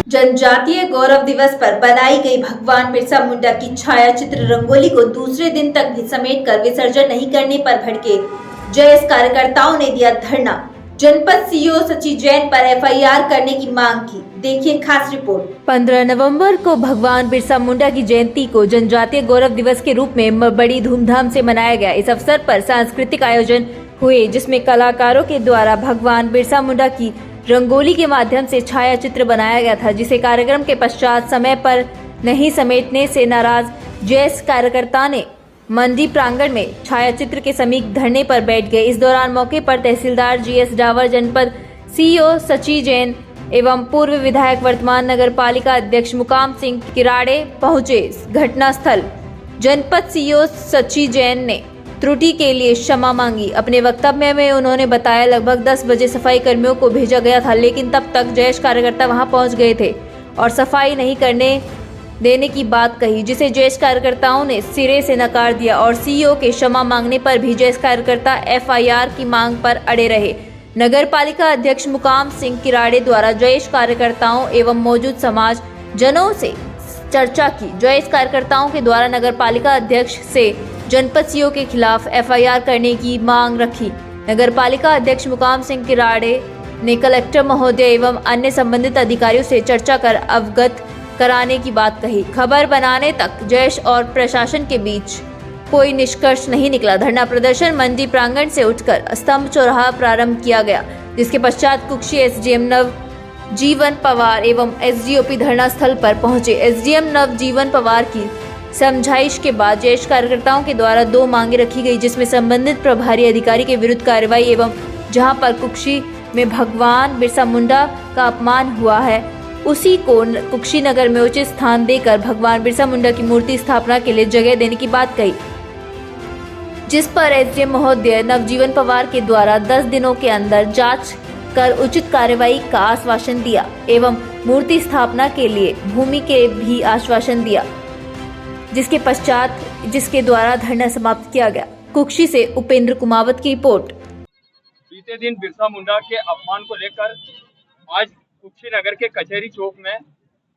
जनजातीय गौरव दिवस पर बनाई गई भगवान बिरसा मुंडा की छायाचित्र रंगोली को दूसरे दिन तक भी समेटकर विसर्जन नहीं करने पर भड़के जयस कार्यकर्ताओं ने दिया धरना। जनपद सीईओ सची जैन पर एफआईआर करने की मांग की। देखिए खास रिपोर्ट। 15 नवंबर को भगवान बिरसा मुंडा की जयंती को जनजातीय गौरव दिवस के रूप में बड़ी धूमधाम से मनाया गया। इस अवसर पर सांस्कृतिक आयोजन हुए जिसमें कलाकारों के द्वारा भगवान बिरसा मुंडा की रंगोली के माध्यम से छाया चित्र बनाया गया था, जिसे कार्यक्रम के पश्चात समय पर नहीं समेटने से नाराज जयस कार्यकर्ता ने मंडी प्रांगण में छाया चित्र के समीप धरने पर बैठ गए। इस दौरान मौके पर तहसीलदार जीएस डावर, जनपद सीईओ सची जैन एवं पूर्व विधायक वर्तमान नगर पालिका अध्यक्ष मुकाम सिंह किराड़े पहुंचे घटनास्थल। जनपद सीईओ सची जैन ने त्रुटि के लिए क्षमा मांगी। अपने वक्तव्य में उन्होंने बताया लगभग 10 बजे सफाई कर्मियों को भेजा गया था, लेकिन तब तक जयेश कार्यकर्ता वहां पहुंच गए थे और सफाई नहीं करने देने की बात कही, जिसे जयेश कार्यकर्ताओं ने सिरे से नकार दिया और सीईओ के क्षमा मांगने पर भी जयेश कार्यकर्ता एफआईआर की मांग पर अड़े रहे। नगर पालिका अध्यक्ष मुकाम सिंह किराड़े द्वारा जयेश कार्यकर्ताओं एवं मौजूद समाज जनों से चर्चा की। जयेश कार्यकर्ताओं के द्वारा नगर पालिका अध्यक्ष से जनपद सीईओ के खिलाफ एफआईआर करने की मांग रखी। नगर पालिका अध्यक्ष मुकाम सिंह किराड़े ने कलेक्टर महोदय एवं अन्य संबंधित अधिकारियों से चर्चा कर अवगत कराने की बात कही। खबर बनाने तक जयेश और प्रशासन के बीच कोई निष्कर्ष नहीं निकला। धरना प्रदर्शन मंडी प्रांगण से उठकर स्तंभ चौराहा प्रारंभ किया गया, जिसके पश्चात कुक्षी एसडीएम नवजीवन पवार एवं एसडीओपी धरना स्थल पर पहुंचे। एसडीएम नवजीवन पवार की समझाइश के बाद जयेश कार्यकर्ताओं के द्वारा 2 मांगे रखी गई, जिसमें संबंधित प्रभारी अधिकारी के विरुद्ध कार्रवाई एवं जहां पर कुक्षी में भगवान बिरसा मुंडा का अपमान हुआ है उसी को कुक्षी नगर में उचित स्थान देकर भगवान बिरसा मुंडा की मूर्ति स्थापना के लिए जगह देने की बात कही, जिस पर एसडीएम महोदय नवजीवन पवार के द्वारा 10 दिनों के अंदर जांच कर उचित कार्रवाई का आश्वासन दिया एवं मूर्ति स्थापना के लिए भूमि के भी आश्वासन दिया, जिसके पश्चात जिसके द्वारा धरना समाप्त किया गया। कुक्षी से उपेंद्र कुमावत की रिपोर्ट। बीते दिन बिरसा मुंडा के अपमान को लेकर आज कुक्षी नगर के कचहरी चौक में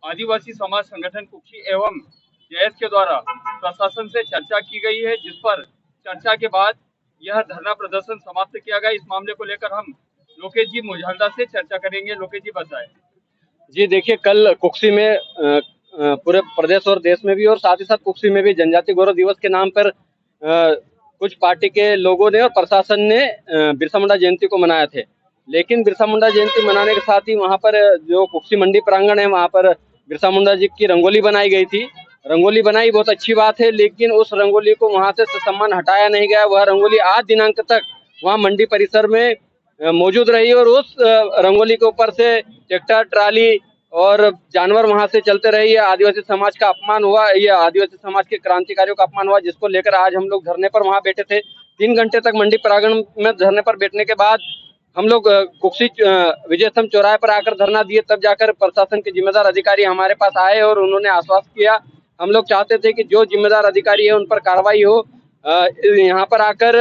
आदिवासी समाज संगठन कुक्षी एवं जयेश के द्वारा प्रशासन से चर्चा की गई है, जिस पर चर्चा के बाद यह धरना प्रदर्शन समाप्त किया गया। इस मामले को लेकर हम लोकेश जी मुझाल्दा से चर्चा करेंगे। लोकेश जी बताएं। जी देखिए, कल कुक्षी में पूरे प्रदेश और देश में भी और साथ ही साथ कुक्षी में भी जनजातीय गौरव दिवस के नाम पर कुछ पार्टी के लोगों ने और प्रशासन ने बिरसा मुंडा जयंती को मनाए थे। लेकिन बिरसा मुंडा जयंती मनाने के साथ ही वहां पर जो कुक्षी मंडी प्रांगण है वहां पर बिरसा मुंडा जी की रंगोली बनाई गई थी। रंगोली बनाई बहुत अच्छी बात है, लेकिन उस रंगोली को वहां से सम्मान हटाया नहीं गया। वह रंगोली आज दिनांक तक वहां मंडी परिसर में मौजूद रही और उस रंगोली के ऊपर से ट्रैक्टर, ट्राली और जानवर वहां से चलते रहे। यह आदिवासी समाज का अपमान हुआ, यह आदिवासी समाज के क्रांतिकारियों का अपमान हुआ, जिसको लेकर आज हम लोग धरने पर वहां बैठे थे। 3 घंटे तक मंडी प्रांगण में धरने पर बैठने के बाद हम लोग कुक्षी विजय स्तंभ चौराहे पर आकर धरना दिए। तब जाकर प्रशासन के जिम्मेदार अधिकारी हमारे पास आए और उन्होंने आश्वासन किया। हम लोग चाहते थे कि जो जिम्मेदार अधिकारी है उन पर कार्रवाई हो। यहाँ पर आकर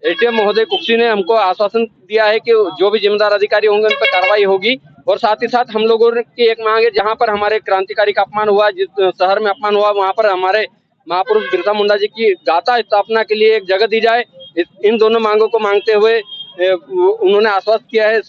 एसडीएम महोदय कुक्षी ने हमको आश्वासन दिया है कि जो भी जिम्मेदार अधिकारी होंगे उन पर कार्रवाई होगी। और साथ ही साथ हम लोगों की एक मांग है, जहाँ पर हमारे क्रांतिकारी का अपमान हुआ, जिस शहर में अपमान हुआ, वहाँ पर हमारे महापुरुष बिरसा मुंडा जी की गाथा स्थापना के लिए एक जगह दी जाए। इन दोनों मांगों को मांगते हुए उन्होंने आश्वस्त किया है।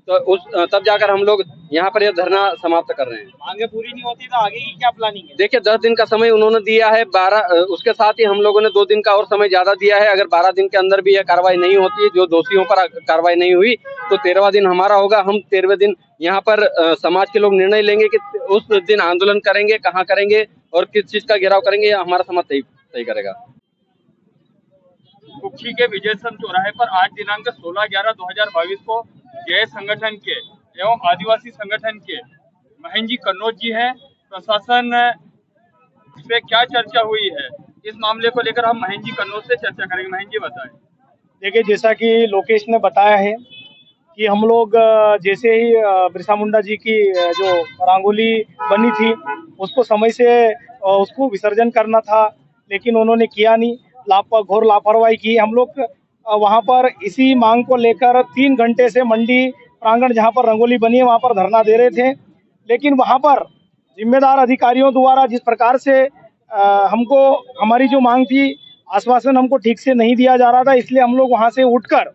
तब जाकर हम लोग यहाँ पर यह धरना समाप्त कर रहे हैं। मांगे पूरी नहीं होती तो आगे की क्या प्लानिंग है? देखिए, 10 दिन का समय उन्होंने दिया है। 12 उसके साथ ही हम लोगों ने 2 दिन का और समय ज्यादा दिया है। अगर 12 दिन के अंदर भी यह कार्रवाई नहीं होती, जो दोषियों पर कार्रवाई नहीं हुई, तो 13वां दिन हमारा होगा। हम 13वें दिन यहाँ पर समाज के लोग निर्णय लेंगे कि उस दिन आंदोलन करेंगे, कहाँ करेंगे और किस चीज का घेराव करेंगे, यह हमारा समाज तय करेगा। कुक्षी के विजय स्तंभ चौराहे पर आज दिनांक 16/11/2022 को जय संगठन के एवं आदिवासी संगठन के महेंद्र जी कन्नौज जी हैं। प्रशासन से क्या चर्चा हुई है, इस मामले को लेकर हम महेंद्र जी कन्नौज से चर्चा करेंगे। महेंद्र जी बताएं। देखिए, जैसा कि लोकेश ने बताया है कि हम लोग जैसे ही बिरसा मुंडा जी की जो रंगोली बनी थी उसको समय से उसको विसर्जन करना था, लेकिन उन्होंने किया नहीं, घोर लापरवाही की। हम लोग वहां पर इसी मांग को लेकर 3 घंटे से मंडी प्रांगण जहां पर रंगोली बनी है वहां पर धरना दे रहे थे, लेकिन वहाँ पर जिम्मेदार अधिकारियों द्वारा जिस प्रकार से हमको हमारी जो मांग थी, आश्वासन हमको ठीक से नहीं दिया जा रहा था, इसलिए हम लोग वहाँ से उठकर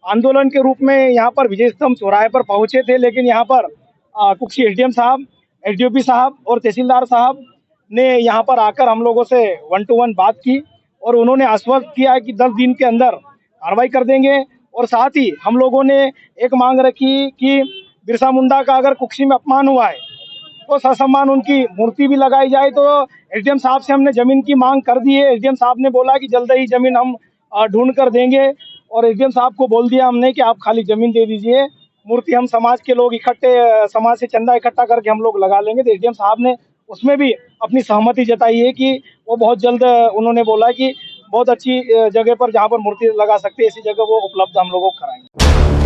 आंदोलन के रूप में यहाँ पर विजय स्तंभ चौराहे पर पहुंचे थे। लेकिन यहाँ पर कुक्षी एसडीएम साहब, एसडीओपी साहब और तहसीलदार साहब ने यहाँ पर आकर हम लोगों से 1 to 1 बात की और उन्होंने आश्वस्त किया कि 10 दिन के अंदर कार्रवाई कर देंगे। और साथ ही हम लोगों ने एक मांग रखी कि बिरसा मुंडा का अगर कुक्षी में अपमान हुआ है तो ससम्मान उनकी मूर्ति भी लगाई जाए। तो एसडीएम साहब से हमने जमीन की मांग कर दी है। एसडीएम साहब ने बोला कि जल्द ही जमीन हम ढूंढ कर देंगे और एसडीएम साहब को बोल दिया हमने कि आप खाली जमीन दे दीजिए, मूर्ति हम समाज के लोग इकट्ठे, समाज से चंदा इकट्ठा करके हम लोग लगा लेंगे। तो एसडीएम साहब ने उसमें भी अपनी सहमति जताई है कि वो बहुत जल्द, उन्होंने बोला कि बहुत अच्छी जगह पर जहाँ पर मूर्ति लगा सकते हैं ऐसी जगह वो उपलब्ध हम लोगों को कराएंगे।